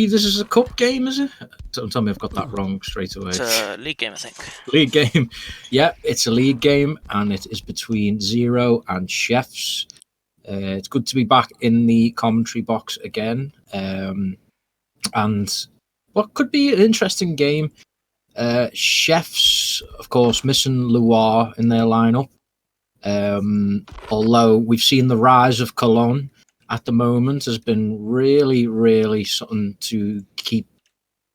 This is a cup game, is it? Don't tell me I've got that wrong straight away. It's a league game, I think. League game. Yeah, it's a league game, and it is between Zero and Chefs. It's good to be back in the commentary box again. And what could be an interesting game. Chefs, of course, missing Loire in their lineup. Although we've seen the rise of Cologne at the moment has been really, really something to keep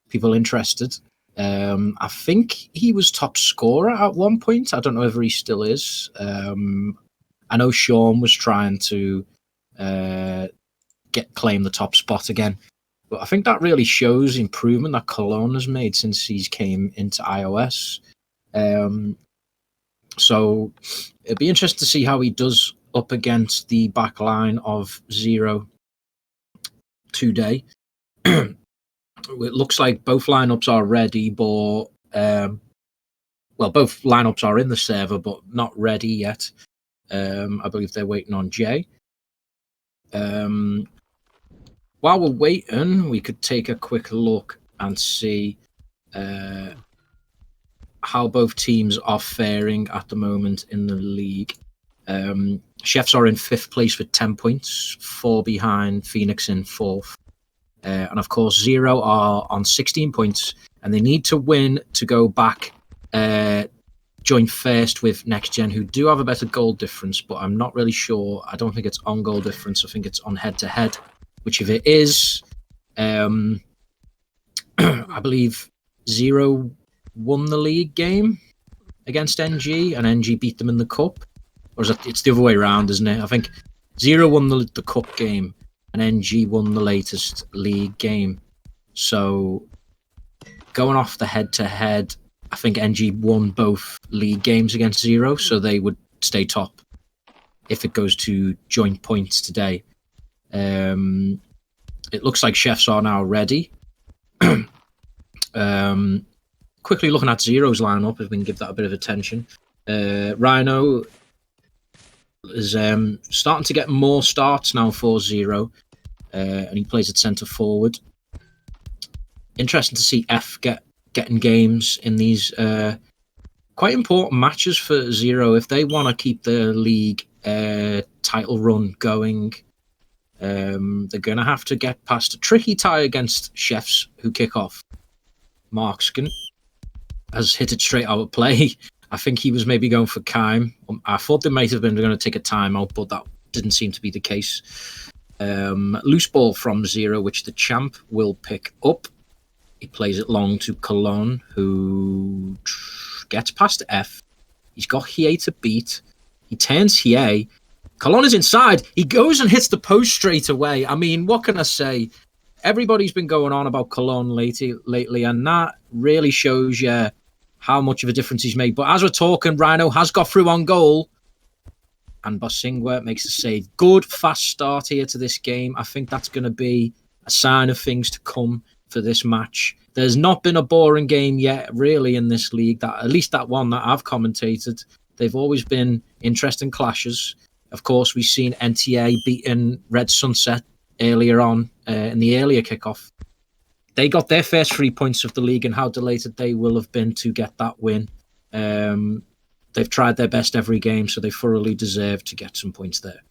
people interested. I think he was top scorer at one point. I don't know whether he still is. I know Sean was trying to claim the top spot again. But I think that really shows the improvement that Cologne has made since he's came into iOS. So it'd be interesting to see how he does up against the back line of Zero today. It looks like both lineups are ready, but both lineups are in the server, but not ready yet. I believe they're waiting on Jay. While we're waiting, we could take a quick look and see how both teams are faring at the moment in the league. Chefs are in 5th place with 10 points, 4 behind Phoenix in 4th. And of course, Zero are on 16 points, and they need to win to go back, join first with Next Gen, who do have a better goal difference, but I'm not really sure. I don't think it's on goal difference. I think it's on head-to-head, which if it is, I believe Zero won the league game against NG, and NG beat them in the cup. Or is it's the other way around, isn't it? I think Zero won the cup game, and NG won the latest league game. So going off the head-to-head, I think NG won both league games against Zero, so they would stay top if it goes to joint points today. It looks like Chefs are now ready. Quickly looking at Zero's lineup, if we can give that a bit of attention. Rhino is starting to get more starts now for Zero, and he plays at centre forward. Interesting to see F getting games in these quite important matches for Zero. If they want to keep the league title run going, they're going to have to get past a tricky tie against Chefs, who kick off. Markskin has hit it straight out of play. I think he was maybe going for Kime. I thought they might have been going to take a timeout, but that didn't seem to be the case. Loose ball from Zero, which the champ will pick up. He plays it long to Cologne, who gets past F. He's got Hie to beat. He turns Hie. Cologne is inside. He goes and hits the post straight away. I mean, what can I say? Everybody's been going on about Cologne lately, and that really shows you how much of a difference he's made. But as we're talking, Rhino has got through on goal, and Bosingwa makes a save. Good, fast start here to this game. I think that's going to be a sign of things to come for this match. There's not been a boring game yet, really, in this league. At least that one that I've commentated. They've always been interesting clashes. Of course, we've seen NTA beating Red Sunset earlier on in the earlier kickoff. They got their first 3 points of the league, and how delighted they will have been to get that win. They've tried their best every game, so they thoroughly deserve to get some points there.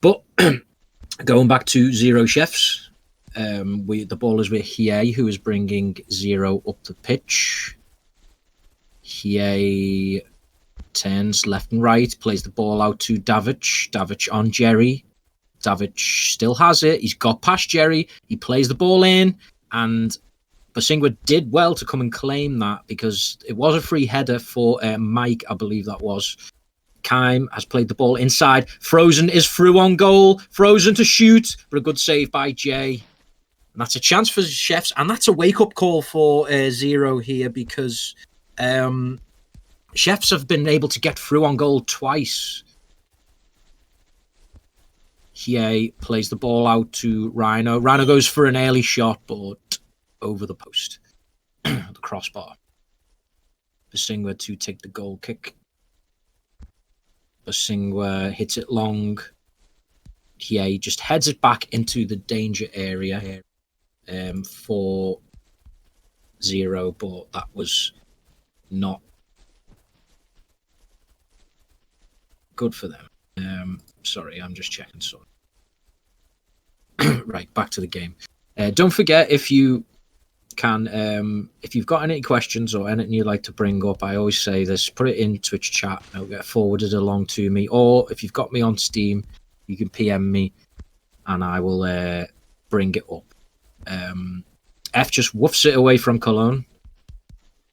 But going back to Zero Chefs, the ball is with Hie, who is bringing Zero up the pitch. Hie turns left and right, plays the ball out to Davic. Davic on Jerry. Davic still has it. He's got past Jerry. He plays the ball in, and Bosingwa did well to come and claim that, because it was a free header for Mike, I believe that was. Kime has played the ball inside. Frozen is through on goal. Frozen to shoot, but a good save by Jay. And that's a chance for Chefs, and that's a wake-up call for Zero here, because Chefs have been able to get through on goal twice. Hie plays the ball out to Rhino. Rhino goes for an early shot, but over the post. The crossbar. Bosingwa to take the goal kick. Bosingwa hits it long. Hie just heads it back into the danger area. for 0, but that was not good for them. Sorry, I'm just checking something. Right, back to the game. Don't forget, if you can, if you've got any questions or anything you'd like to bring up, I always say this, put it in Twitch chat and it'll get forwarded along to me. Or if you've got me on Steam, you can PM me and I will bring it up. F just woofs it away from Cologne,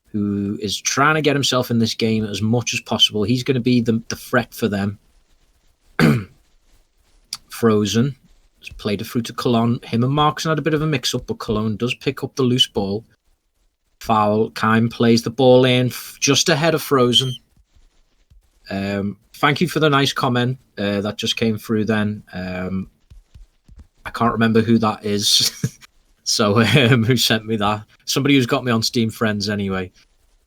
who is trying to get himself in this game as much as possible. He's going to be the threat for them. Frozen has played it through to Cologne. Him and Markson had a bit of a mix-up, but Cologne does pick up the loose ball. Foul. Keim plays the ball in just ahead of Frozen. Thank you for the nice comment that just came through then. I can't remember who that is. So who sent me that? Somebody who's got me on Steam Friends anyway.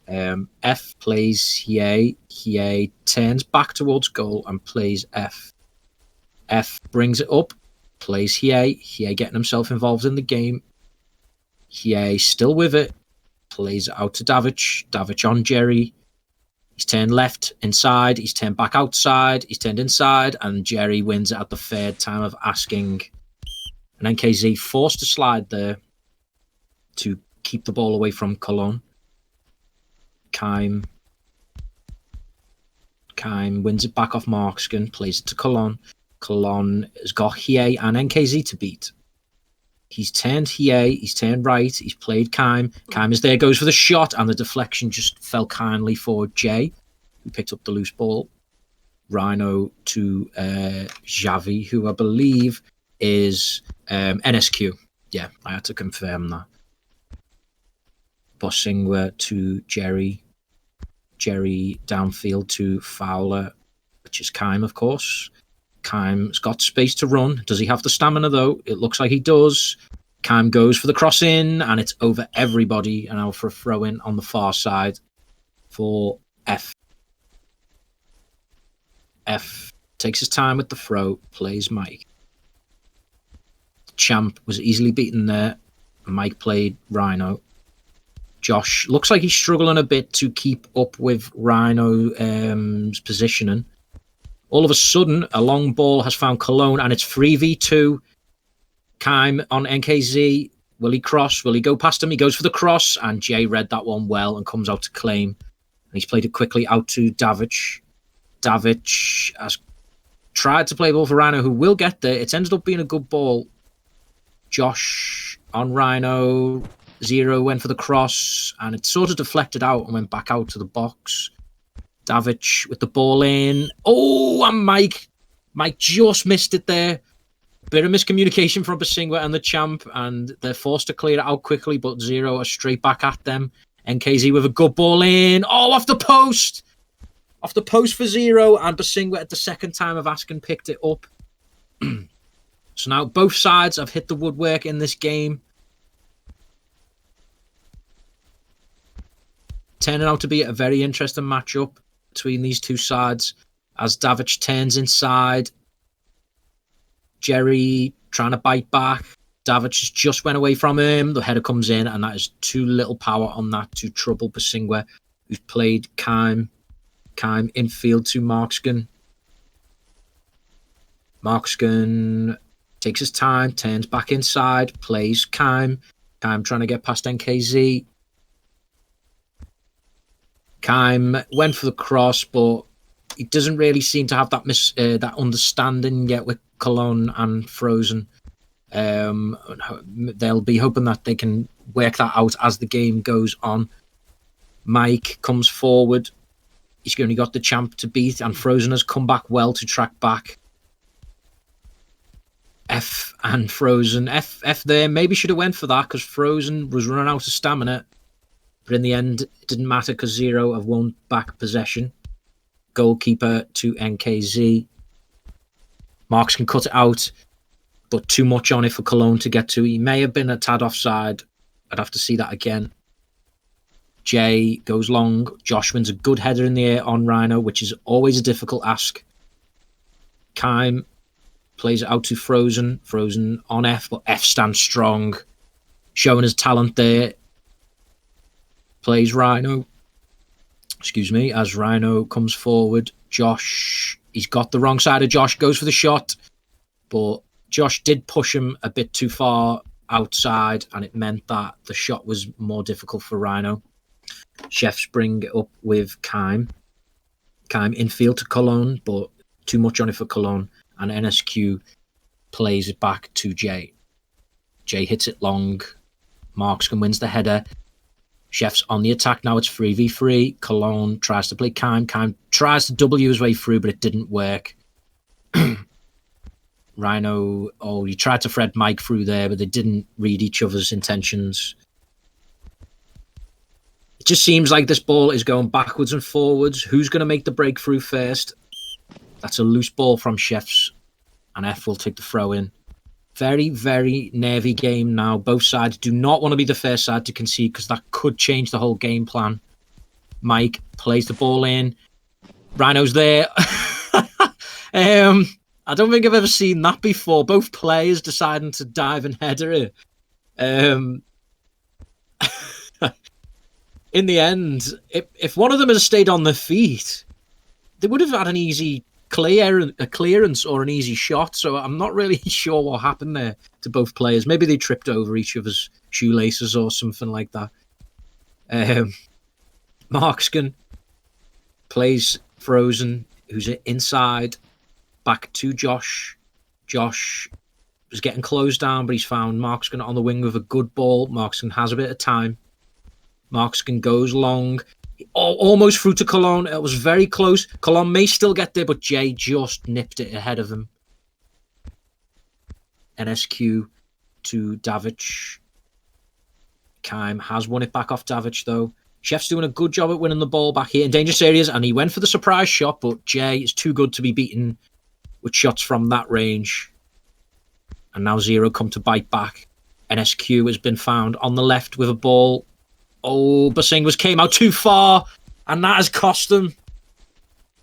F plays Hie. Hie turns back towards goal and plays F. F brings it up, plays Hie. Hie getting himself involved in the game. Hie still with it, plays it out to Davic. Davic on Jerry. He's turned left inside. He's turned back outside. He's turned inside, and Jerry wins it at the third time of asking. And NKZ forced to slide there to keep the ball away from Cologne. Keim wins it back off Markskin, plays it to Cologne. Cologne has got Hie and NKZ to beat. He's turned Hie, he's turned right, he's played Keim. Keim is there, goes for the shot, and the deflection just fell kindly for Jay, who picked up the loose ball. Rhino to Xavi, who I believe is NSQ. Yeah, I had to confirm that. Bossingwa to Jerry. Jerry downfield to Fowler, which is Keim, of course. Keim's got space to run. Does he have the stamina, though? It looks like he does. Keim goes for the cross in, and it's over everybody. And now for a throw in on the far side for F. F takes his time with the throw, plays Mike. Champ was easily beaten there. Mike played Rhino. Josh looks like he's struggling a bit to keep up with Rhino's positioning. All of a sudden, a long ball has found Cologne, and it's 3v2. Keim on NKZ. Will he cross? Will he go past him? He goes for the cross, and Jay read that one well and comes out to claim. And he's played it quickly out to Davic. Davic has tried to play ball for Rhino, who will get there. It's ended up being a good ball. Josh on Rhino. 0 went for the cross, and it sort of deflected out and went back out to the box. Davic with the ball in. Oh, and Mike just missed it there. Bit of miscommunication from Basingwa and the champ, and they're forced to clear it out quickly, but 0 are straight back at them. NKZ with a good ball in. Oh, off the post! Off the post for 0, and Basingwa at the second time of asking picked it up. So now both sides have hit the woodwork in this game. Turning out to be a very interesting matchup between these two sides as Davic turns inside. Jerry trying to bite back. Davic just went away from him. The header comes in, and that is too little power on that to trouble Basingwa, who's played Keim. Keim infield to Markskin. Markskin takes his time, turns back inside, plays Keim. Keim trying to get past NKZ. Keim went for the cross, but he doesn't really seem to have that that understanding yet with Cologne and Frozen. They'll be hoping that they can work that out as the game goes on. Mike comes forward. He's only got the champ to beat, and Frozen has come back well to track back. F and Frozen. F there maybe should have went for that because Frozen was running out of stamina. But in the end, it didn't matter because 0 have won back possession. Goalkeeper to NKZ. Marks can cut it out, but too much on it for Cologne to get to. He may have been a tad offside. I'd have to see that again. Jay goes long. Josh wins a good header in the air on Rhino, which is always a difficult ask. Keim plays it out to Frozen. Frozen on F, but F stands strong. showing his talent there. Plays Rhino. Excuse me, as Rhino comes forward. Josh, he's got the wrong side of Josh, goes for the shot, but Josh did push him a bit too far outside, and it meant that the shot was more difficult for Rhino. Chefs bring it up with Keim. Keim infield to Cologne, but too much on it for Cologne, and NSQ plays it back to Jay. Jay hits it long. Markskin wins the header. Chefs on the attack now. It's 3v3. Cologne tries to play Keim. Keim tries to W his way through, but it didn't work. Rhino, he tried to thread Mike through there, but they didn't read each other's intentions. It just seems like this ball is going backwards and forwards. Who's going to make the breakthrough first? That's a loose ball from Chefs, and F will take the throw in. Very, very nervy game now. Both sides do not want to be the first side to concede because that could change the whole game plan. Mike plays the ball in. Rhino's there. I don't think I've ever seen that before. Both players deciding to dive and header it. In the end, if one of them had stayed on their feet, they would have had an easy clearance or an easy shot. So I'm not really sure what happened there to both players. Maybe they tripped over each other's shoelaces or something like that. Markskin plays Frozen, who's inside. Back to Josh. Josh was getting closed down, but he's found Markskin on the wing with a good ball. Markskin has a bit of time. Markskin goes long. Almost through to Cologne. It was very close. Cologne may still get there, but Jay just nipped it ahead of him. NSQ to Davic. Keim has won it back off Davic, though. Chef's doing a good job at winning the ball back here in dangerous areas, and he went for the surprise shot, but Jay is too good to be beaten with shots from that range. And now Zero come to bite back. NSQ has been found on the left with a ball. Basing came out too far, and that has cost them.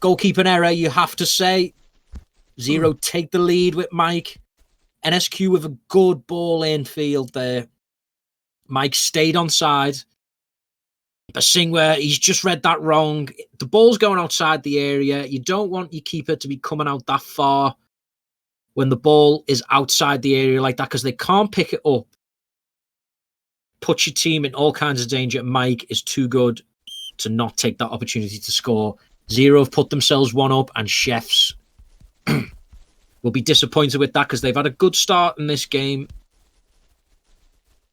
Goalkeeping error, you have to say. Zero take the lead with Mike. NSQ with a good ball in field there. Mike stayed on side. Basingwa, he's just read that wrong. The ball's going outside the area. You don't want your keeper to be coming out that far when the ball is outside the area like that because they can't pick it up. Put your team in all kinds of danger. Mike is too good to not take that opportunity to score. Zero have put themselves one up, and Chefs will be disappointed with that because they've had a good start in this game.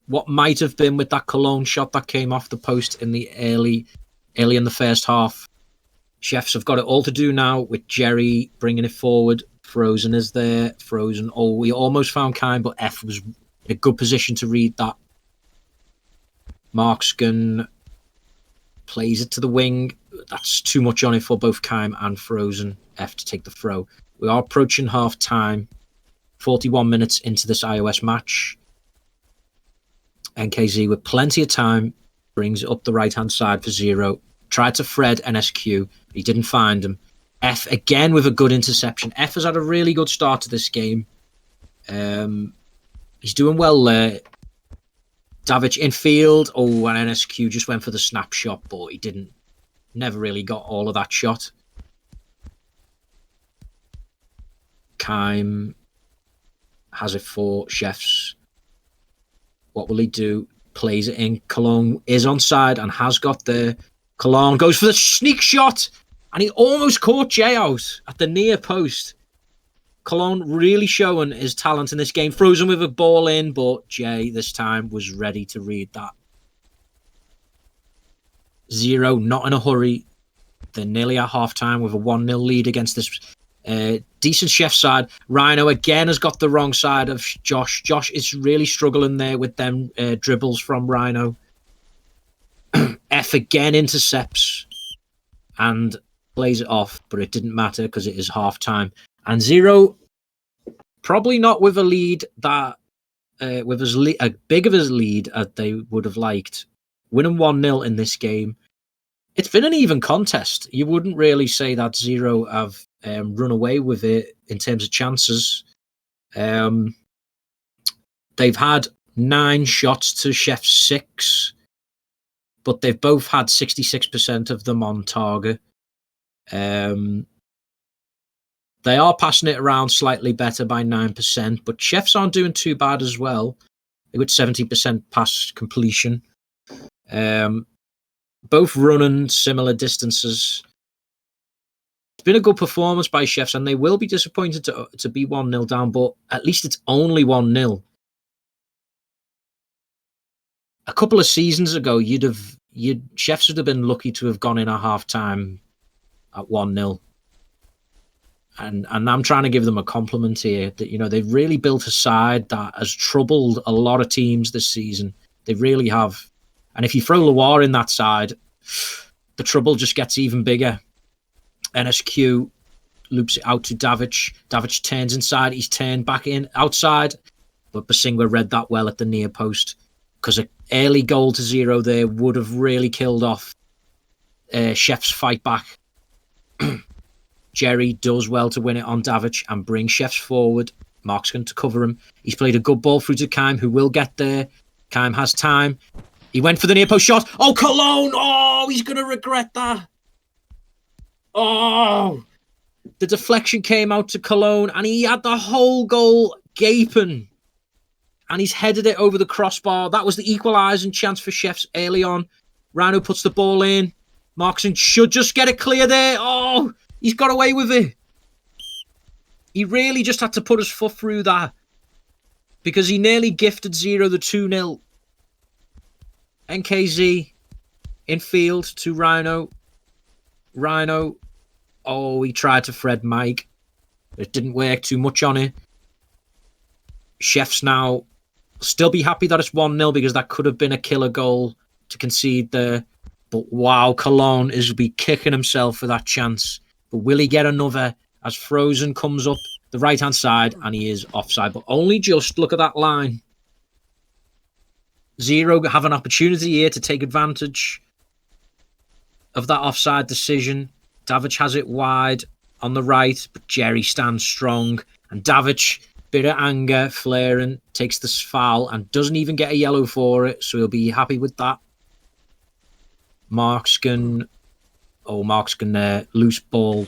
What might have been with that Cologne shot that came off the post in the early in the first half. Chefs have got it all to do now with Jerry bringing it forward. Frozen is there. Frozen. We almost found Keim, but F was in a good position to read that. Markskin plays it to the wing. That's too much on it for both Keim and Frozen. F to take the throw. We are approaching half time. 41 minutes into this iOS match. NKZ with plenty of time brings it up the right hand side for Zero. Tried to thread NSQ. He didn't find him. F again with a good interception. F has had a really good start to this game. He's doing well there. Davic infield. And NSQ just went for the snapshot, but he never really got all of that shot. Keim has it for Chefs. What will he do? Plays it in. Cologne is onside and has got there. Cologne goes for the sneak shot, and he almost caught Jay out at the near post. Cologne really showing his talent in this game. Frozen with a ball in, but Jay this time was ready to read that. Zero, not in a hurry. They're nearly at half-time with a 1-0 lead against this decent Chef side. Rhino again has got the wrong side of Josh. Josh is really struggling there with them dribbles from Rhino. F again intercepts and plays it off, but it didn't matter because it is half-time. And Zero, probably not with a lead that with as big of a lead as they would have liked. Winning 1-0 in this game. It's been an even contest. You wouldn't really say that Zero have run away with it in terms of chances. They've had 9 shots to Chef's 6, but they've both had 66% of them on target. They are passing it around slightly better by 9%, but Chefs aren't doing too bad as well. They got 70% pass completion. Both running similar distances. It's been a good performance by Chefs, and they will be disappointed to be 1-0 down, but at least it's only 1-0. A couple of seasons ago, Chefs would have been lucky to have gone in at half-time at 1-0. And I'm trying to give them a compliment here that, they've really built a side that has troubled a lot of teams this season. They really have. And if you throw Loire in that side, the trouble just gets even bigger. NSQ loops it out to Davic. Davic turns inside. He's turned back in outside. But Basingwa read that well at the near post, because an early goal to 0 there would have really killed off Chef's fight back. Jerry does well to win it on Davic and bring Chefs forward. Mark's going to cover him. He's played a good ball through to Keim, who will get there. Keim has time. He went for the near post shot. Oh, Cologne! Oh, he's going to regret that. Oh! The deflection came out to Cologne, and he had the whole goal gaping. And he's headed it over the crossbar. That was the equalising chance for Chefs early on. Rhino puts the ball in. Markson should just get it clear there. Oh! He's got away with it. He really just had to put his foot through that, because he nearly gifted 0 the 2-0. NKZ in field to Rhino. Rhino. Oh, he tried to thread Mike. It didn't work too much on it. Chefs now still be happy that it's 1-0, because that could have been a killer goal to concede there. But wow, Cologne is be kicking himself for that chance. But will he get another as Frozen comes up the right-hand side, and he is offside, but only just. Look at that line. 0 have an opportunity here to take advantage of that offside decision. Davic has it wide on the right, but Jerry stands strong. And Davic, bit of anger, flaring, takes this foul and doesn't even get a yellow for it, so he'll be happy with that. Markskin loose ball.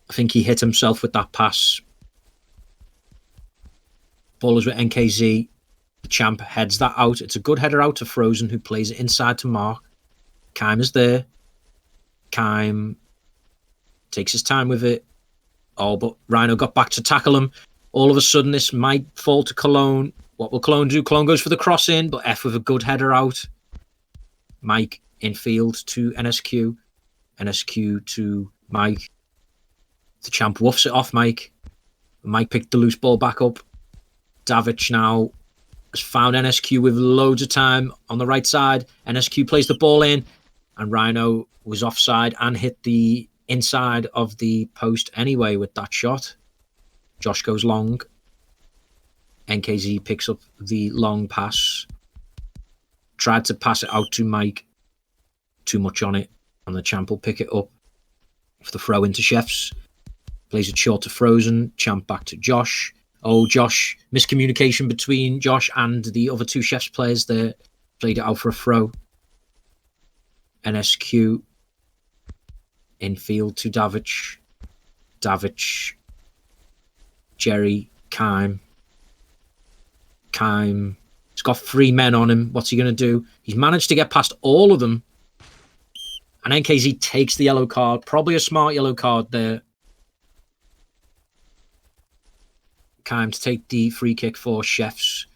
I think he hit himself with that pass. Ball is with NKZ. The champ heads that out. It's a good header out to Frozen, who plays it inside to Mark. Keim is there. Keim takes his time with it. Oh, but Rhino got back to tackle him. All of a sudden, this might fall to Cologne. What will Cologne do? Cologne goes for the cross in, but F with a good header out. Mike in field to NSQ. NSQ to Mike. The champ woofs it off Mike. Mike picked the loose ball back up. Davic now has found NSQ with loads of time on the right side. NSQ plays the ball in, and Rhino was offside and hit the inside of the post anyway with that shot. Josh goes long. NKZ picks up the long pass. Tried to pass it out to Mike. Too much on it, and the champ will pick it up for the throw into Chefs. Plays it short to Frozen. Champ back to Josh. Oh, Josh. Miscommunication between Josh and the other 2 Chefs players there. Played it out for a throw. NSQ. Infield to Davic. Davic. Jerry. Keim. Keim. He's got 3 men on him. What's he going to do? He's managed to get past all of them. And NKZ takes the yellow card. Probably a smart yellow card there. Keim to take the free kick for Chefs.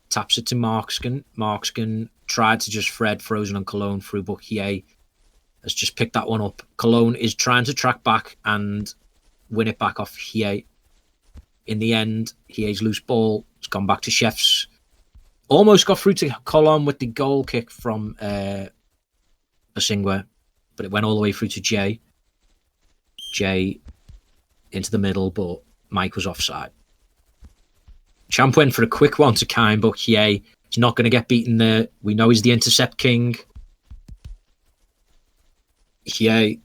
Taps it to Markskin. Markskin tried to just thread Frozen and Cologne through, but Hiei has just picked that one up. Cologne is trying to track back and win it back off Hiei. In the end, Hiei's loose ball has gone back to Chefs. Almost got through to Cologne with the goal kick from Basingwa, but it went all the way through to Jay. Jay into the middle, but Mike was offside. Champ went for a quick one to Keim, but Hiei is not going to get beaten there. We know he's the intercept king. Hiei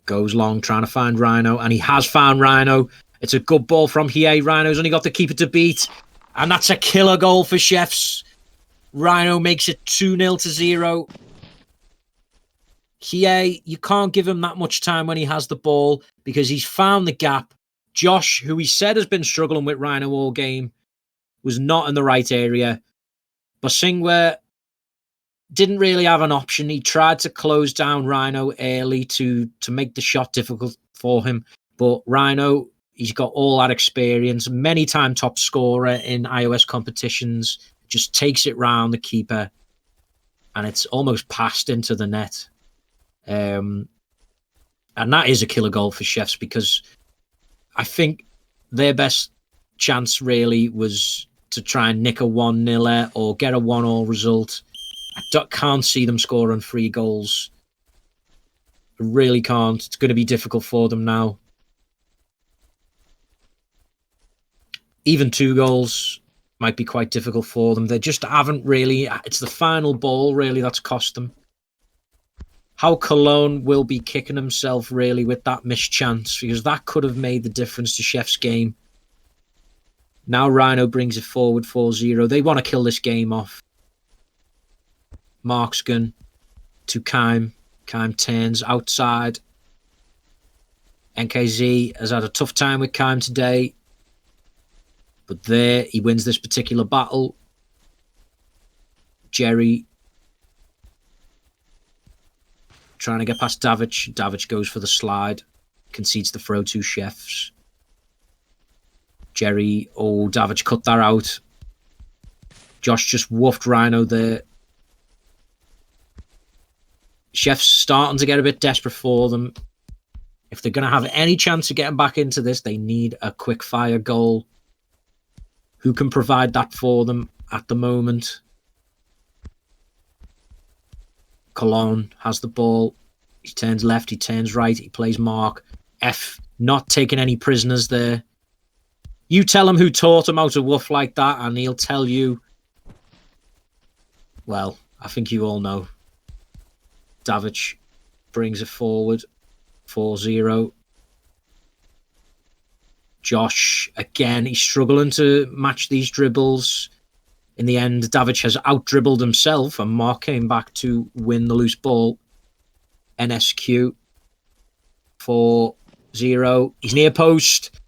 goes long trying to find Rhino, and he has found Rhino. It's a good ball from Hiei. Rhino's only got the keeper to beat, And that's a killer goal for Chefs. Rhino makes it 2-0. Hiei, you can't give him that much time when he has the ball because he's found the gap. Josh, who he said has been struggling with Rhino all game, was not in the right area. Bosingwa didn't really have an option. He tried to close down Rhino early to make the shot difficult for him. But Rhino, he's got all that experience. Many-time top scorer in iOS competitions. Just takes it round the keeper. And it's almost passed into the net. And that is a killer goal for Chefs because I think their best chance really was to try and nick a 1-0 or get a 1-1 result. I can't see them scoring 3 goals. I really can't. It's going to be difficult for them now. Even 2 goals might be quite difficult for them. They just haven't really... It's the final ball, really, that's cost them. How Cologne will be kicking himself, really, with that missed chance, because that could have made the difference to Chef's game. Now Rhino brings it forward 4-0. They want to kill this game off. Marksgun to Keim. Keim turns outside. NKZ has had a tough time with Keim today. But there, he wins this particular battle. Jerry trying to get past Davic. Davic goes for the slide. Concedes the throw to Chefs. Jerry, Davic cut that out. Josh just woofed Rhino there. Chefs starting to get a bit desperate for them. If they're going to have any chance of getting back into this, they need a quick fire goal. Who can provide that for them at the moment? Cologne has the ball. He turns left, he turns right, he plays Mark. F not taking any prisoners there. You tell him who taught him how to woof like that, and he'll tell you. Well, I think you all know. Davic brings it forward. 4-0. Josh, again, he's struggling to match these dribbles. In the end, Davic has out-dribbled himself, and Mark came back to win the loose ball. NSQ. 4-0. He's near post.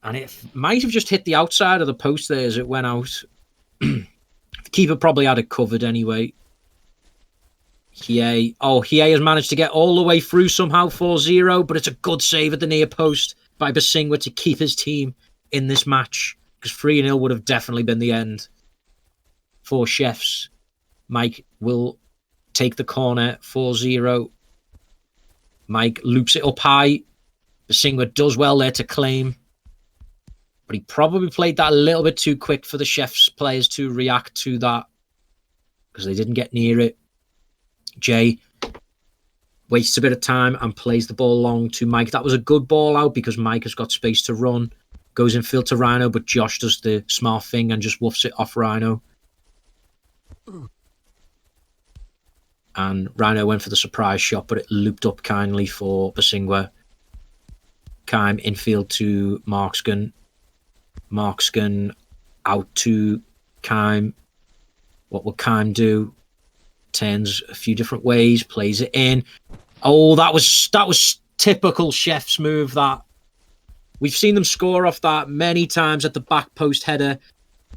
And it might have just hit the outside of the post there as it went out. The keeper probably had it covered anyway. Hiei. Hiei has managed to get all the way through somehow, 4-0, but it's a good save at the near post by Bosingwa to keep his team in this match, because 3-0 would have definitely been the end for Chefs. Mike will take the corner, 4-0. Mike loops it up high. Bosingwa does well there to claim, but he probably played that a little bit too quick for the Chefs players to react to that, because they didn't get near it. Jay wastes a bit of time and plays the ball long to Mike. That was a good ball out because Mike has got space to run. Goes in field to Rhino, but Josh does the smart thing and just woofs it off Rhino. And Rhino went for the surprise shot, but it looped up kindly for Bosingwa. Keim infield to Marksgun. Marksgun out to Keim. What will Keim do? Turns a few different ways, plays it in. That was typical Chef's move. That we've seen them score off that many times at the back post header,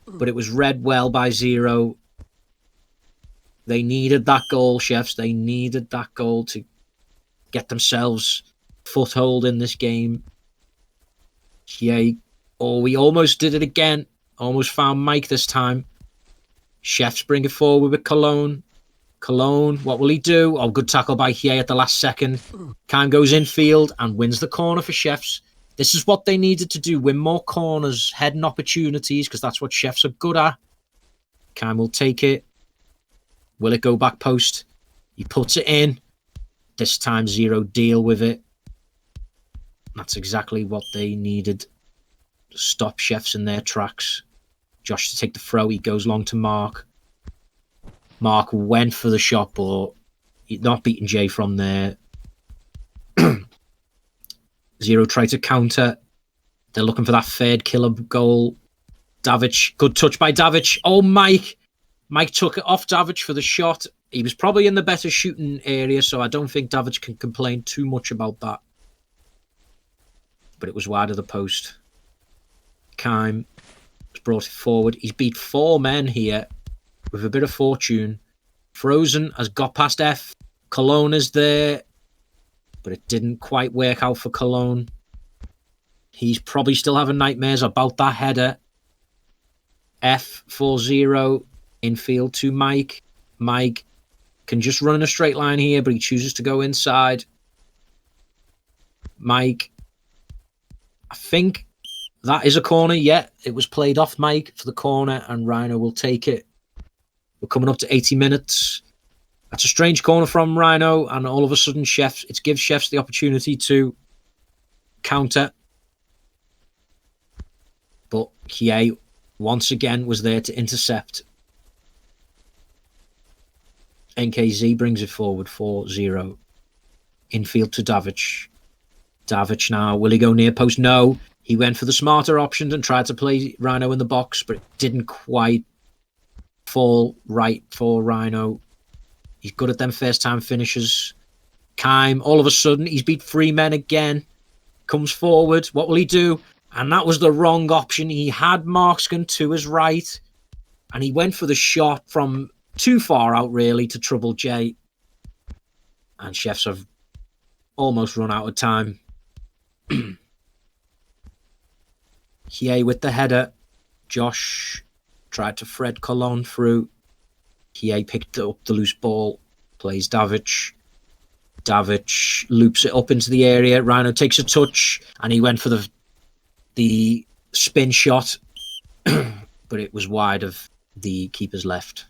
but it was read well by Zero. They needed that goal, Chefs. They needed that goal to get themselves foothold in this game. Yeah. We almost did it again. Almost found Mike this time. Chefs bring it forward with Cologne. Cologne, what will he do? Good tackle by Hiei at the last second. Keim goes infield and wins the corner for Chefs. This is what they needed to do. Win more corners, heading opportunities, because that's what Chefs are good at. Keim will take it. Will it go back post? He puts it in. This time Zero deal with it. That's exactly what they needed to stop Chefs in their tracks. Josh to take the throw. He goes long to Mark. Mark went for the shot, but he's not beating Jay from there. Zero tried to counter. They're looking for that third killer goal. Davic, good touch by Davic. Oh, Mike. Mike took it off Davic for the shot. He was probably in the better shooting area, so I don't think Davic can complain too much about that. But it was wide of the post. Kime has brought it forward. He's beat 4 men here with a bit of fortune. Frozen has got past F. Cologne is there, but it didn't quite work out for Cologne. He's probably still having nightmares about that header. F 4-0 infield to Mike. Mike can just run in a straight line here, but he chooses to go inside. Mike, I think that is a corner. Yeah, it was played off Mike for the corner, and Rhino will take it. We're coming up to 80 minutes. That's a strange corner from Rhino, and all of a sudden, it gives Chefs the opportunity to counter. But Kie, once again, was there to intercept. NKZ brings it forward 4-0. Infield to Davic. Davic now, will he go near post? No. He went for the smarter option and tried to play Rhino in the box, but it didn't quite fall right for Rhino. He's good at them first-time finishes. Kime, all of a sudden, he's beat 3 men again. Comes forward. What will he do? And that was the wrong option. He had Markskin to his right, and he went for the shot from too far out, really, to trouble Jay. And Chefs have almost run out of time. Kie with the header. Josh tried to thread Cologne through. Kie picked up the loose ball. Plays Davic. Davic loops it up into the area. Rhino takes a touch, and he went for the spin shot, but it was wide of the keeper's left.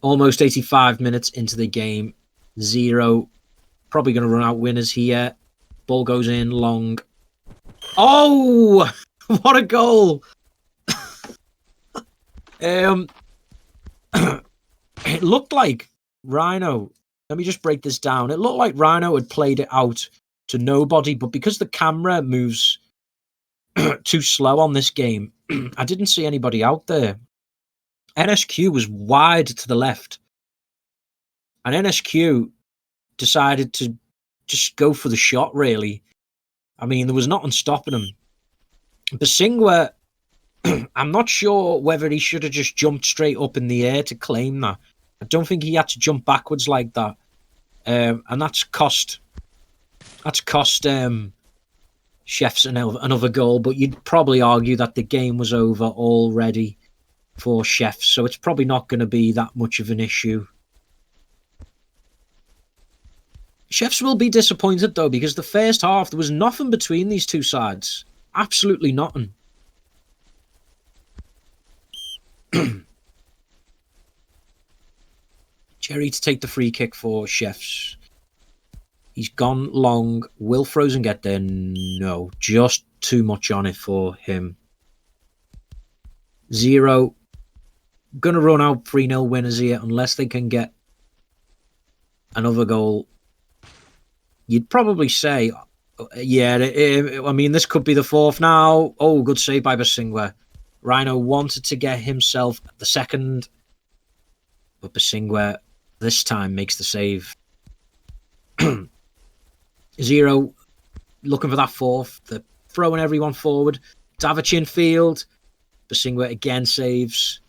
Almost 85 minutes into the game. 0. Probably going to run out winners here. Ball goes in long. Oh, what a goal! It looked like Rhino. Let me just break this down. It looked like Rhino had played it out to nobody, but because the camera moves too slow on this game, I didn't see anybody out there. NSQ was wide to the left, and NSQ decided to just go for the shot, really. I mean, there was nothing stopping him. Basingwa, I'm not sure whether he should have just jumped straight up in the air to claim that. I don't think he had to jump backwards like that. And that's cost Chefs another goal, but you'd probably argue that the game was over already for Chefs, so it's probably not going to be that much of an issue. Chefs will be disappointed, though, because the first half, there was nothing between these two sides. Absolutely nothing. Jerry to take the free kick for Chefs. He's gone long. Will Frozen get there? No. Just too much on it for him. 0. Going to run out 3-0 winners here unless they can get another goal. You'd probably say, yeah, I mean, this could be the 4th now. Oh, good save by Basingwa. Rhino wanted to get himself the 2nd, but Basingwa this time makes the save. 0, looking for that 4th. They're throwing everyone forward. Davic in field. Basingwa again saves.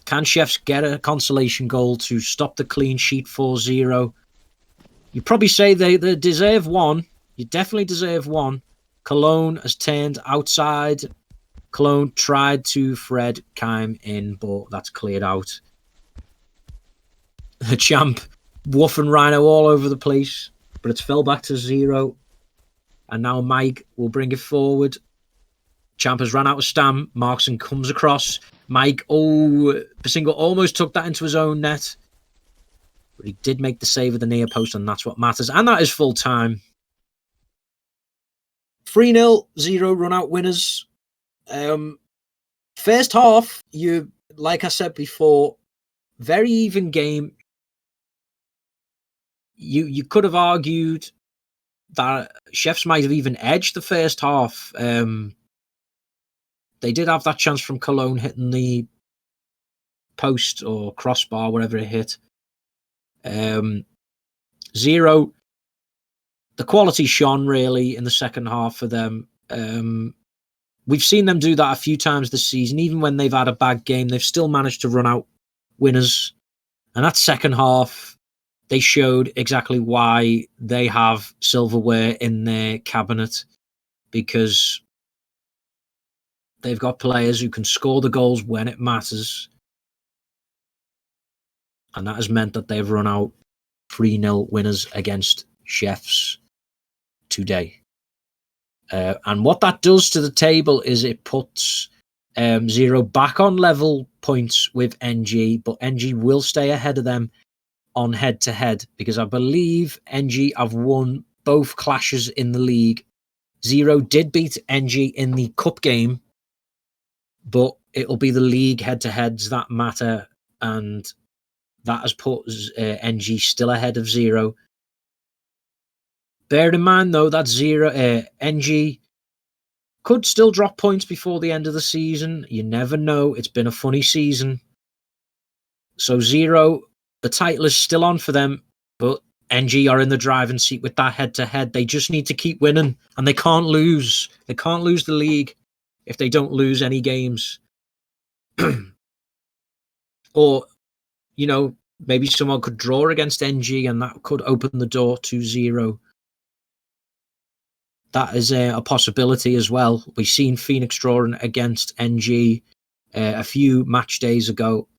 Can Chefs get a consolation goal to stop the clean sheet 4-0? You'd probably say they deserve one. You definitely deserve one. Cologne has turned outside. Cologne tried to thread Kime in, but that's cleared out. The champ woofing Rhino all over the place, but it's fell back to 0. And now Mike will bring it forward. Champ has ran out of stam. Markson comes across. Mike, Basingwa almost took that into his own net. But he did make the save of the near post, and that's what matters. And that is full time. 3-0, 0 run-out winners. First half, like I said before, very even game. You could have argued that Chefs might have even edged the first half. They did have that chance from Cologne hitting the post or crossbar, wherever it hit. 0, the quality shone really in the second half for them. We've seen them do that a few times this season. Even when they've had a bad game, they've still managed to run out winners. And that second half, they showed exactly why they have silverware in their cabinet, because they've got players who can score the goals when it matters. And that has meant that they've run out 3-0 winners against Chefs today. And what that does to the table is it puts 0 back on level points with NG, but NG will stay ahead of them on head-to-head, because I believe NG have won both clashes in the league. 0 did beat NG in the cup game, but it'll be the league head-to-heads that matter, and that has put NG still ahead of 0. Bear in mind, though, that NG could still drop points before the end of the season. You never know. It's been a funny season. So 0, the title is still on for them, but NG are in the driving seat with that head-to-head. They just need to keep winning, and they can't lose. They can't lose the league if they don't lose any games. Or, maybe someone could draw against NG, and that could open the door to 0. That is a possibility as well. We've seen Phoenix drawing against NG a few match days ago.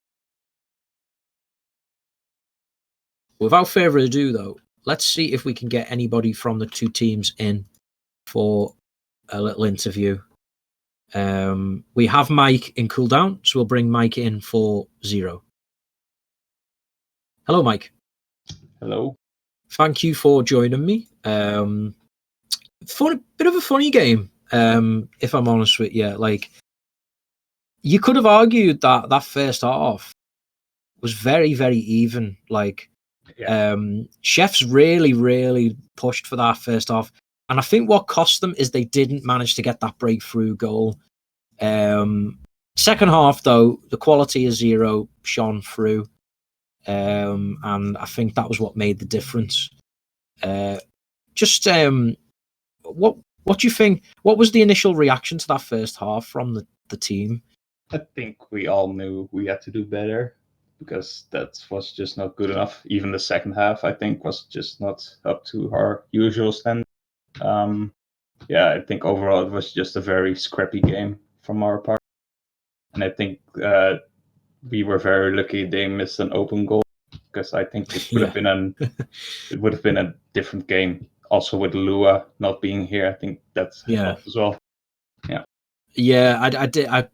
Without further ado, though, let's see if we can get anybody from the two teams in for a little interview. We have Mike in cooldown, so we'll bring Mike in for 0. Hello, Mike. Hello. Thank you for joining me. Bit of a funny game, if I'm honest with you. Like, you could have argued that first half was very, very even. Like, Chefs really, really pushed for that first half. And I think what cost them is they didn't manage to get that breakthrough goal. Second half, though, the quality of 0 shone through. And I think that was what made the difference. What do you think? What was the initial reaction to that first half from the team? I think we all knew we had to do better, because that was just not good enough. Even the second half, I think, was just not up to our usual standard. I think overall it was just a very scrappy game from our part. And I think we were very lucky they missed an open goal, because I think it would have been a different game. Also with Lua not being here, I think that's helped as well. I did.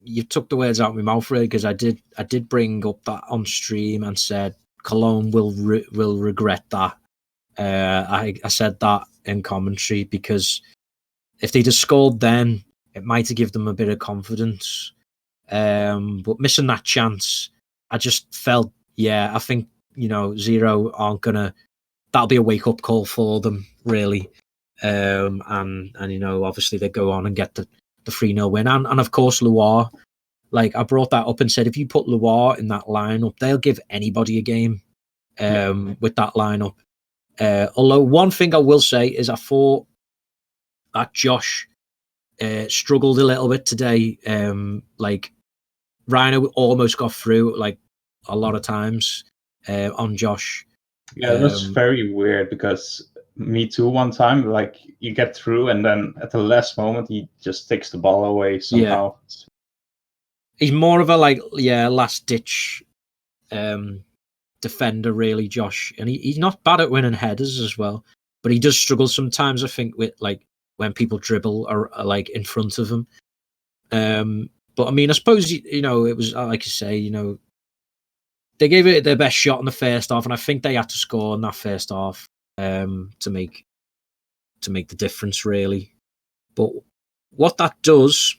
You took the words out of my mouth, really, because I did bring up that on stream and said Cologne will regret that. I said that in commentary, because if they'd have scored then, it might have given them a bit of confidence. But missing that chance, I just felt, I think 0 aren't gonna. That'll be a wake up call for them, really. And obviously they go on and get the 3-0 win, and of course Loire. Like, I brought that up and said, if you put Loire in that lineup, they'll give anybody a game with that lineup. Although one thing I will say is I thought that Josh struggled a little bit today. Like, Rhino almost got through like a lot of times on Josh. Yeah, it was very weird, because me too one time, like, you get through and then at the last moment he just takes the ball away somehow. He's more of a last ditch defender, really, Josh, and he's not bad at winning headers as well, but he does struggle sometimes, I think, with like when people dribble or like in front of him. But I mean, I suppose it was like you say, they gave it their best shot in the first half, and I think they had to score in that first half to make the difference, really. But what that does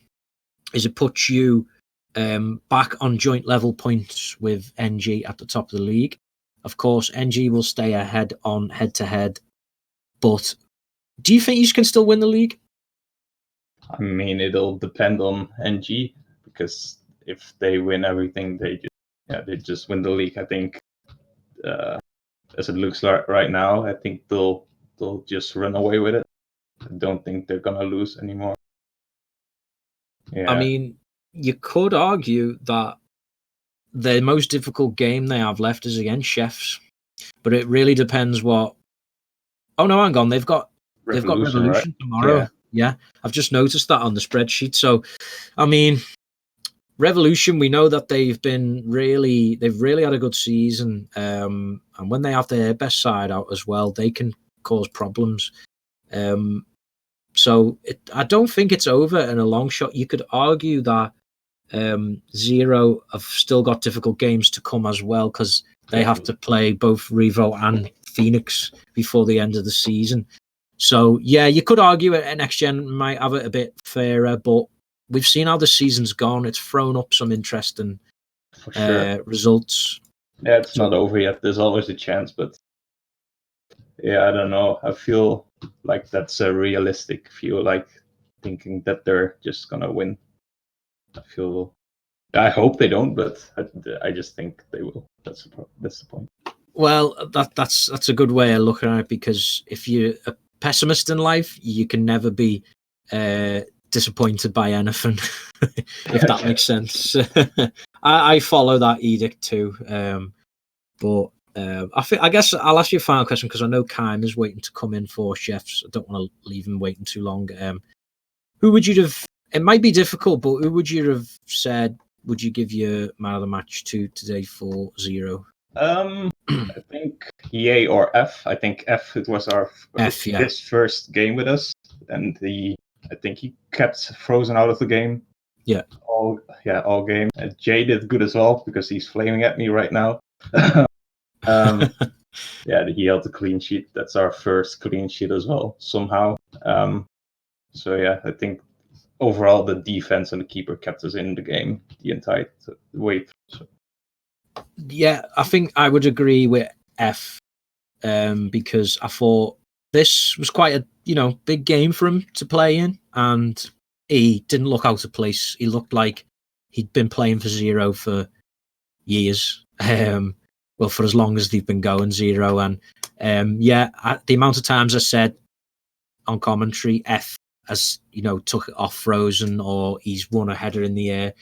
is it puts you back on joint level points with NG at the top of the league. Of course, NG will stay ahead on head-to-head, but Do you think you can still win the league? I mean, it'll depend on NG, because if they win everything, they just win the league. I think, as it looks like right now, I think they'll just run away with it. I don't think they're gonna lose anymore. Yeah. I mean, you could argue that the most difficult game they have left is against Chefs, but it really depends what. Oh no, hang on, they've got Revolution right? tomorrow. Yeah, I've just noticed that on the spreadsheet. So, I mean, Revolution, we know that they've really had a good season, and when they have their best side out as well, they can cause problems. So I don't think it's over in a long shot. You could argue that Zero have still got difficult games to come as well, because they have to play both Revo and Phoenix before the end of the season. So yeah, you could argue it. Next Gen might have it a bit fairer, but we've seen how the season's gone. It's thrown up some interesting results. Yeah, it's not over yet. There's always a chance, but yeah, I don't know. I feel like that's a realistic view, like thinking that they're just gonna win. I hope they don't, but I just think they will. That's the point. Well, that's a good way of looking at it, because if you're a pessimist in life, you can never be disappointed by anything, if that makes sense. I follow that edict too, but I guess I'll ask you a final question, because I know Kaim is waiting to come in for Chefs. I don't want to leave him waiting too long. Who would you have? It might be difficult, but who would you have said would you give your man of the match to today for Zero? I think EA or F. I think F. It was his first game with us, and I think he kept Frozen out of the game. Yeah. All game. Jay did good as well, because he's flaming at me right now. Yeah, he held the clean sheet. That's our first clean sheet as well, somehow. So yeah, I think overall the defense and the keeper kept us in the game the entire way through. So. Yeah, I think I would agree with F, because I thought this was quite a big game for him to play in, and he didn't look out of place. He looked like he'd been playing for Zero for years. Well, for as long as they've been going, Zero, and the amount of times I said on commentary F, as took it off Frozen, or he's won a header in the air.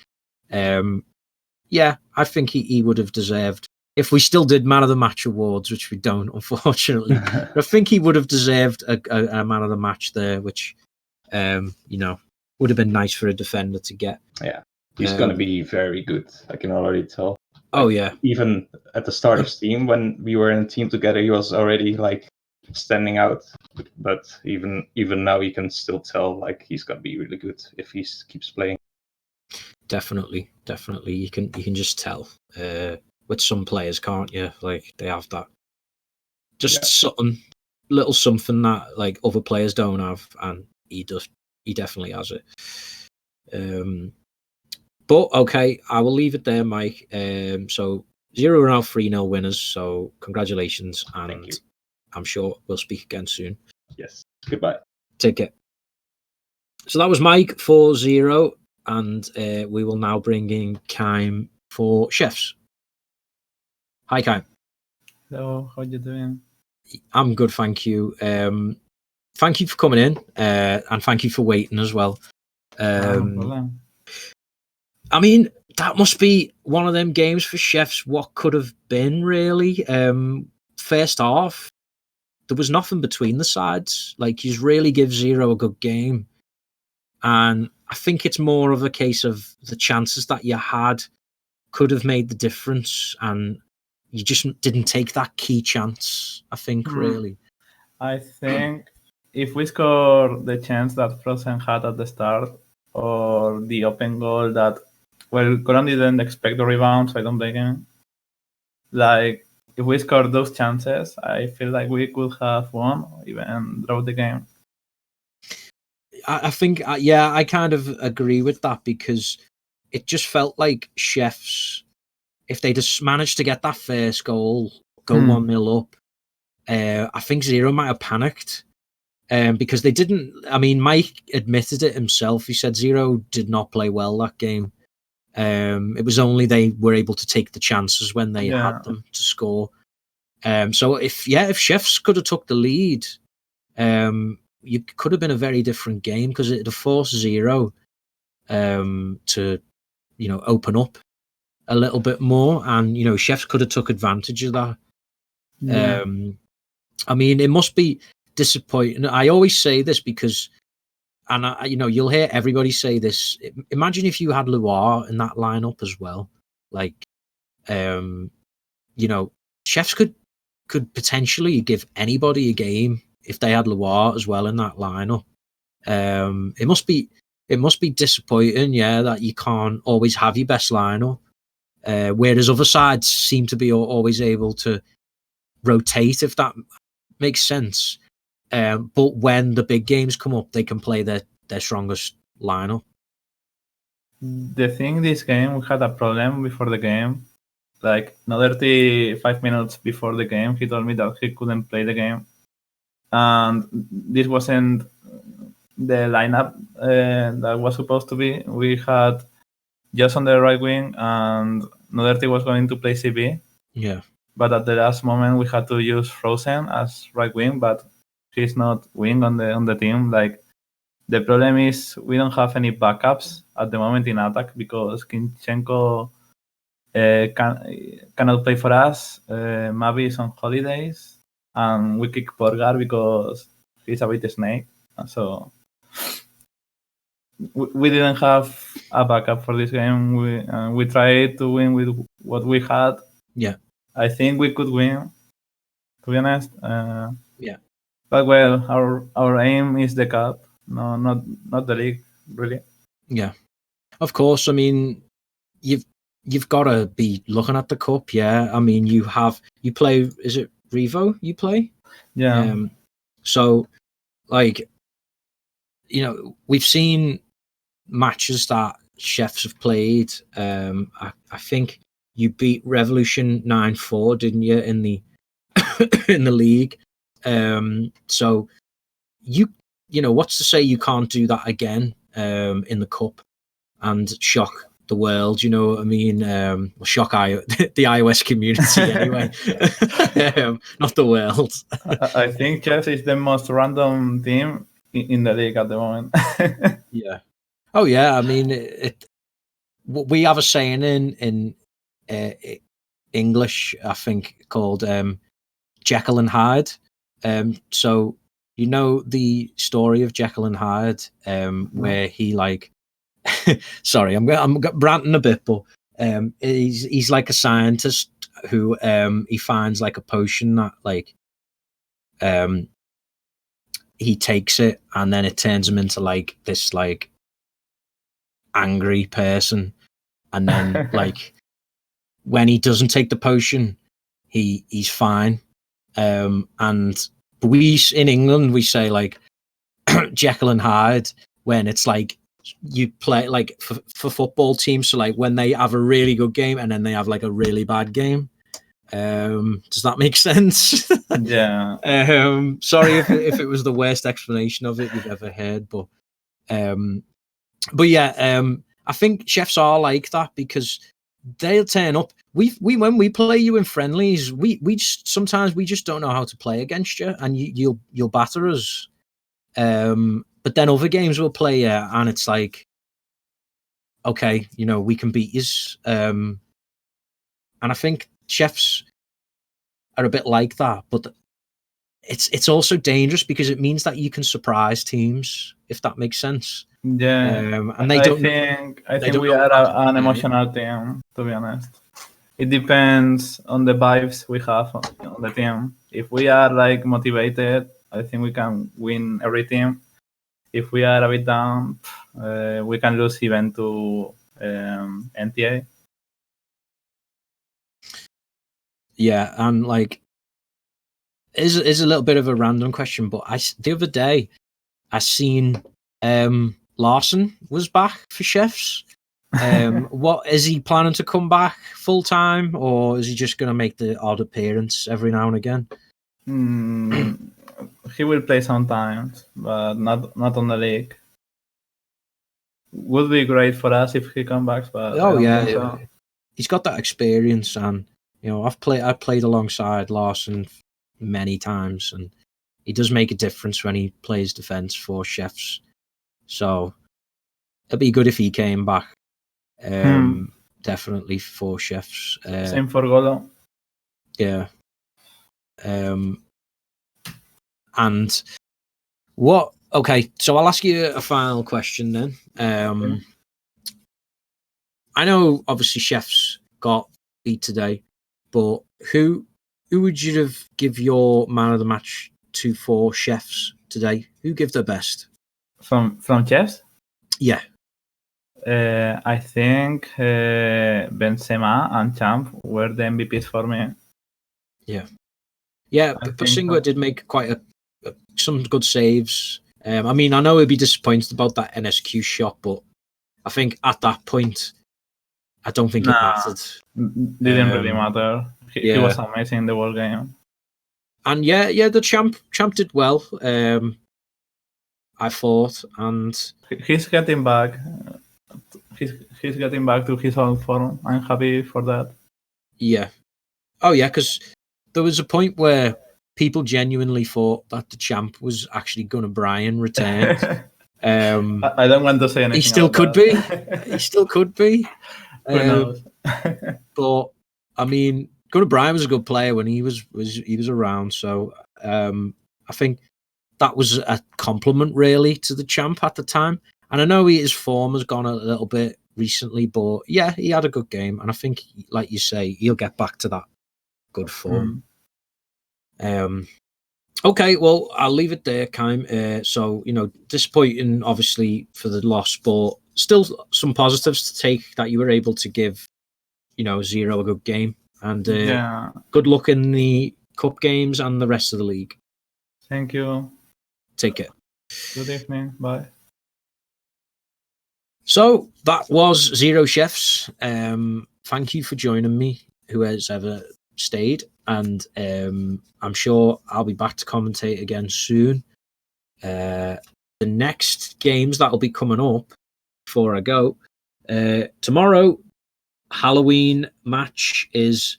Yeah, I think he would have deserved, if we still did man of the match awards, which we don't, unfortunately. But I think he would have deserved a man of the match there, which would have been nice for a defender to get. Yeah, he's going to be very good. I can already tell. Oh yeah. Even at the start of Steam, when we were in a team together, he was already like standing out. But even now, you can still tell like he's going to be really good if he keeps playing. Definitely. You can just tell with some players, can't you? Like they have that little something that like other players don't have, and he does. He definitely has it. But okay, I will leave it there, Mike. So 0 are now 3-0 winners. So congratulations, and I'm sure we'll speak again soon. Yes. Goodbye. Take care. So that was Mike for 0. And we will now bring in Kaim for Chefs. Hi, Kaim. Hello, how you doing? I'm good, thank you. Thank you for coming in, and thank you for waiting as well. I mean, that must be one of them games for Chefs. What could have been, really? First half, there was nothing between the sides. Like, you really give Zero a good game. And I think it's more of a case of the chances that you had could have made the difference, and you just didn't take that key chance, I think, really. I think if we score the chance that Frozen had at the start, or the open goal that, well, Coran didn't expect the rebound, so I don't blame him. Like, if we score those chances, I feel like we could have won, or even draw the game. I think, I kind of agree with that, because it just felt like Chefs, if they just managed to get that first goal, go 1-0 up, I think Zero might have panicked. because they didn't. I mean, Mike admitted it himself. He said Zero did not play well that game. It was only they were able to take the chances when they had them to score. So if Chefs could have took the lead, you could have been a very different game, because it'd have forced Zero to, open up a little bit more, and Chefs could have took advantage of that. Yeah. I mean, it must be disappointing. I always say this because, and you'll hear everybody say this. Imagine if you had Loire in that lineup as well. Like, Chefs could potentially give anybody a game if they had Loire as well in that lineup. It must be disappointing, that you can't always have your best lineup, whereas other sides seem to be always able to rotate, if that makes sense. But when the big games come up, they can play their strongest lineup. The thing, this game, we had a problem before the game. Like, another 35 minutes before the game, he told me that he couldn't play the game. And this wasn't the lineup that was supposed to be. We had just on the right wing, and Noderti was going to play CB. Yeah. But at the last moment, we had to use Frozen as right wing, but he's not wing on the team. Like, the problem is we don't have any backups at the moment in attack, because Kinchenko cannot play for us. Mavi is on holidays, and we kick Porgar because he's a bit snake. So we didn't have a backup for this game. We tried to win with what we had. Yeah. I think we could win, to be honest. Yeah. But well, our aim is the cup, no, not the league, really. Yeah. Of course. I mean, you've got to be looking at the cup. Yeah. I mean, you play. Is it Revo? You play? Yeah. So, like, we've seen matches that Chefs have played. I think you beat Revolution 9-4, didn't you, in the in the league? So what's to say you can't do that again in the cup and shock the world? You know what I mean? Shock the iOS community anyway, not the world. I think Chefs is the most random team in the league at the moment. Yeah. Oh yeah. I mean, we have a saying in English, I think, called Jekyll and Hyde. So the story of Jekyll and Hyde, where he sorry, I'm ranting a bit, but he's like a scientist who he finds like a potion that he takes it, and then it turns him into like this like angry person, and then like when he doesn't take the potion, he's fine. And we in England we say like Jekyll and Hyde when it's like you play like for football teams, so like when they have a really good game and then they have like a really bad game. Does that make sense? Yeah. Sorry if it was the worst explanation of it you've ever heard, but yeah, I think Chefs are like that because they'll turn up. We when we play you in friendlies, we sometimes we just don't know how to play against you, and you'll batter us. But then other games we'll play you, and it's like, okay, we can beat you. And I think Chefs are a bit like that, but it's also dangerous because it means that you can surprise teams, if that makes sense. Yeah, and they I don't. think we are an emotional team, to be honest. It depends on the vibes we have on the team. If we are like motivated, I think we can win every team. If we are a bit down, we can lose even to NTA. Yeah, and like, is a little bit of a random question, but the other day I seen Larson was back for Chefs. What is he planning to come back full time, or is he just going to make the odd appearance every now and again? he will play sometimes, but not on the league. Would be great for us if he comes back, but I don't think so. He's got that experience, and I've played alongside Larson many times, and he does make a difference when he plays defense for Chefs. So it'd be good if he came back. Definitely for Chefs. Same for Golo. Yeah. And what? Okay, so I'll ask you a final question then. I know obviously Chefs got beat today, but who would you have give your man of the match to for Chefs today? Who give their best? From Chefs? Yeah. I think Benzema and Champ were the MVPs for me. Yeah, Bosingwa did make quite some good saves. I mean, I know he'd be disappointed about that NSQ shot, but I think at that point, I don't think it mattered. Didn't really matter. He was amazing in the World Game. And the champ did well. I thought, and he's getting back. He's getting back to his old form. I'm happy for that. Yeah. Oh yeah, because there was a point where people genuinely thought that the champ was actually going to Brian return. I don't want to say anything. He still could be. He still could be. Who knows? But I mean, Gunnar Bryan was a good player when he was around. So I think that was a compliment really to the champ at the time. And I know his form has gone a little bit recently, but yeah, he had a good game. And I think, like you say, he'll get back to that good form. Okay, well, I'll leave it there, Kaim. So, disappointing, obviously, for the loss, but still some positives to take that you were able to give, Zero a good game. And good luck in the cup games and the rest of the league. Thank you. Take care. Good evening. Bye. So that was Zero Chefs. Thank you for joining me, who has ever stayed. And I'm sure I'll be back to commentate again soon. The next games that will be coming up before I go. Tomorrow, Halloween match is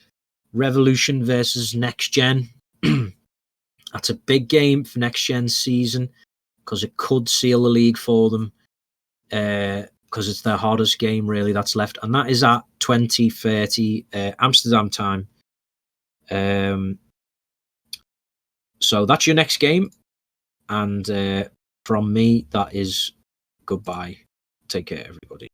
Revolution versus Next Gen. That's a big game for Next Gen season because it could seal the league for them. Because it's their hardest game really that's left, and that is at 20:30 Amsterdam time. So that's your next game, and from me that is goodbye. Take care, everybody.